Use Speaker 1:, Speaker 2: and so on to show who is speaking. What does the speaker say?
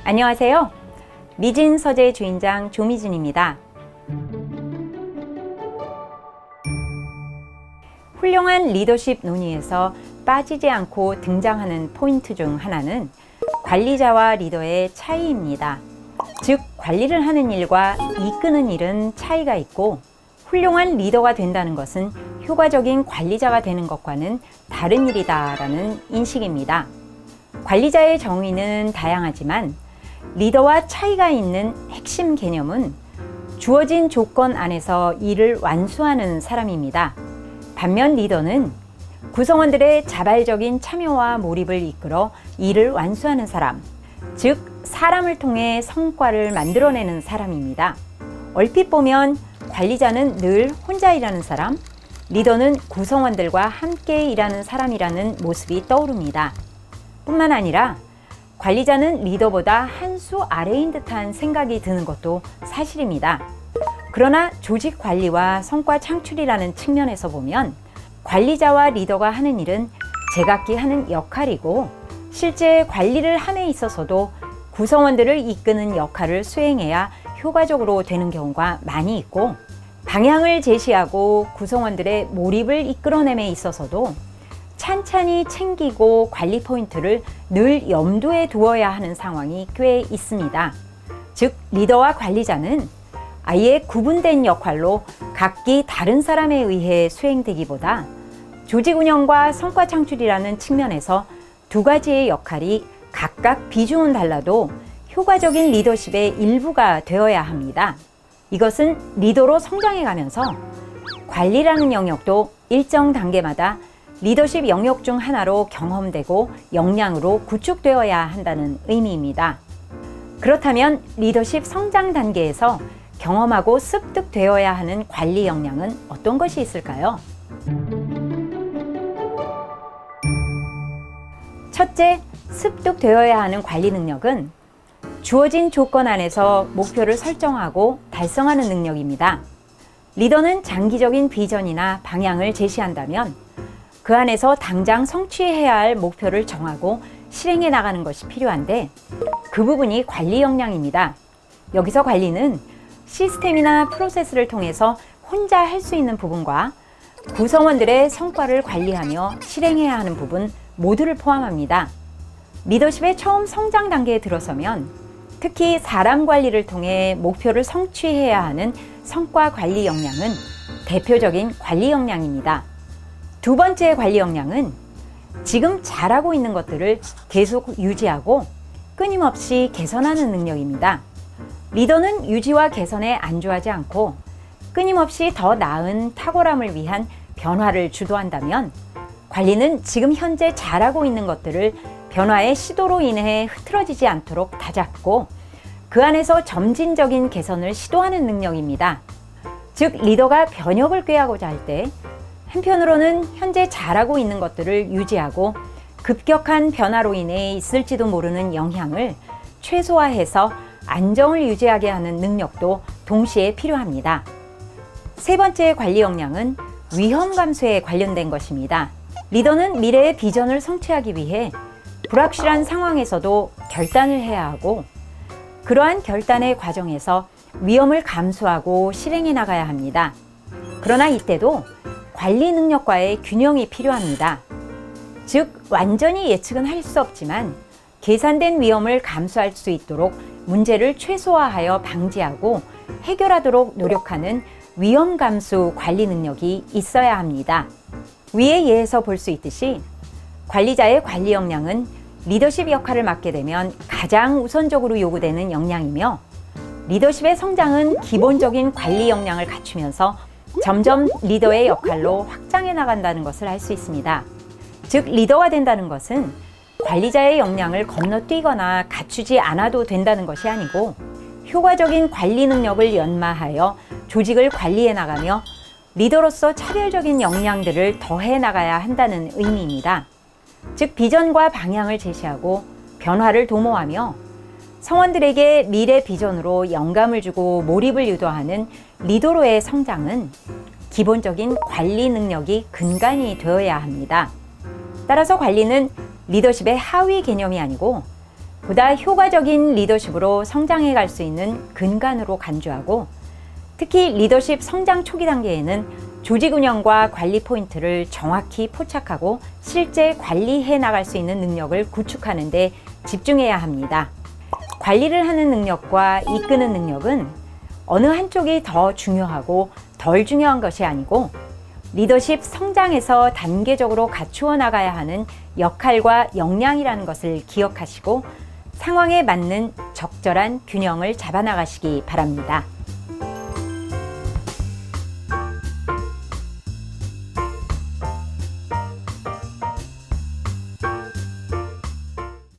Speaker 1: 안녕하세요. 미진 서재 주인장 조미진입니다. 훌륭한 리더십 논의에서 빠지지 않고 등장하는 포인트 중 하나는 관리자와 리더의 차이입니다. 즉, 관리를 하는 일과 이끄는 일은 차이가 있고, 훌륭한 리더가 된다는 것은 효과적인 관리자가 되는 것과는 다른 일이다라는 인식입니다. 관리자의 정의는 다양하지만 리더와 차이가 있는 핵심 개념은 주어진 조건 안에서 일을 완수하는 사람입니다. 반면 리더는 구성원들의 자발적인 참여와 몰입을 이끌어 일을 완수하는 사람, 즉 사람을 통해 성과를 만들어내는 사람입니다. 얼핏 보면 관리자는 늘 혼자 일하는 사람, 리더는 구성원들과 함께 일하는 사람이라는 모습이 떠오릅니다. 뿐만 아니라 관리자는 리더보다 한 수 아래인 듯한 생각이 드는 것도 사실입니다. 그러나 조직 관리와 성과 창출이라는 측면에서 보면 관리자와 리더가 하는 일은 제각기 하는 역할이고, 실제 관리를 함에 있어서도 구성원들을 이끄는 역할을 수행해야 효과적으로 되는 경우가 많이 있고, 방향을 제시하고 구성원들의 몰입을 이끌어냄에 있어서도 찬찬히 챙기고 관리 포인트를 늘 염두에 두어야 하는 상황이 꽤 있습니다. 즉, 리더와 관리자는 아예 구분된 역할로 각기 다른 사람에 의해 수행되기보다 조직 운영과 성과 창출이라는 측면에서 두 가지의 역할이 각각 비중은 달라도 효과적인 리더십의 일부가 되어야 합니다. 이것은 리더로 성장해가면서 관리라는 영역도 일정 단계마다 리더십 영역 중 하나로 경험되고 역량으로 구축되어야 한다는 의미입니다. 그렇다면 리더십 성장 단계에서 경험하고 습득되어야 하는 관리 역량은 어떤 것이 있을까요? 첫째, 습득되어야 하는 관리 능력은 주어진 조건 안에서 목표를 설정하고 달성하는 능력입니다. 리더는 장기적인 비전이나 방향을 제시한다면 그 안에서 당장 성취해야 할 목표를 정하고 실행해 나가는 것이 필요한데, 그 부분이 관리 역량입니다. 여기서 관리는 시스템이나 프로세스를 통해서 혼자 할 수 있는 부분과 구성원들의 성과를 관리하며 실행해야 하는 부분 모두를 포함합니다. 리더십의 처음 성장 단계에 들어서면 특히 사람 관리를 통해 목표를 성취해야 하는 성과 관리 역량은 대표적인 관리 역량입니다. 두 번째 관리 역량은 지금 잘하고 있는 것들을 계속 유지하고 끊임없이 개선하는 능력입니다. 리더는 유지와 개선에 안주하지 않고 끊임없이 더 나은 탁월함을 위한 변화를 주도한다면, 관리는 지금 현재 잘하고 있는 것들을 변화의 시도로 인해 흐트러지지 않도록 다잡고 그 안에서 점진적인 개선을 시도하는 능력입니다. 즉, 리더가 변혁을 꾀하고자 할 때 한편으로는 현재 잘하고 있는 것들을 유지하고 급격한 변화로 인해 있을지도 모르는 영향을 최소화해서 안정을 유지하게 하는 능력도 동시에 필요합니다. 세 번째 관리 역량은 위험 감수에 관련된 것입니다. 리더는 미래의 비전을 성취하기 위해 불확실한 상황에서도 결단을 해야 하고, 그러한 결단의 과정에서 위험을 감수하고 실행해 나가야 합니다. 그러나 이때도 관리 능력과의 균형이 필요합니다. 즉, 완전히 예측은 할 수 없지만 계산된 위험을 감수할 수 있도록 문제를 최소화하여 방지하고 해결하도록 노력하는 위험 감수 관리 능력이 있어야 합니다. 위의 예에서 볼 수 있듯이 관리자의 관리 역량은 리더십 역할을 맡게 되면 가장 우선적으로 요구되는 역량이며, 리더십의 성장은 기본적인 관리 역량을 갖추면서 점점 리더의 역할로 확장해 나간다는 것을 알 수 있습니다. 즉, 리더가 된다는 것은 관리자의 역량을 건너뛰거나 갖추지 않아도 된다는 것이 아니고, 효과적인 관리 능력을 연마하여 조직을 관리해 나가며 리더로서 차별적인 역량들을 더해 나가야 한다는 의미입니다. 즉, 비전과 방향을 제시하고 변화를 도모하며 성원들에게 미래 비전으로 영감을 주고 몰입을 유도하는 리더로의 성장은 기본적인 관리 능력이 근간이 되어야 합니다. 따라서 관리는 리더십의 하위 개념이 아니고 보다 효과적인 리더십으로 성장해 갈 수 있는 근간으로 간주하고, 특히 리더십 성장 초기 단계에는 조직 운영과 관리 포인트를 정확히 포착하고 실제 관리해 나갈 수 있는 능력을 구축하는 데 집중해야 합니다. 관리를 하는 능력과 이끄는 능력은 어느 한쪽이 더 중요하고 덜 중요한 것이 아니고, 리더십 성장에서 단계적으로 갖추어 나가야 하는 역할과 역량이라는 것을 기억하시고 상황에 맞는 적절한 균형을 잡아 나가시기 바랍니다.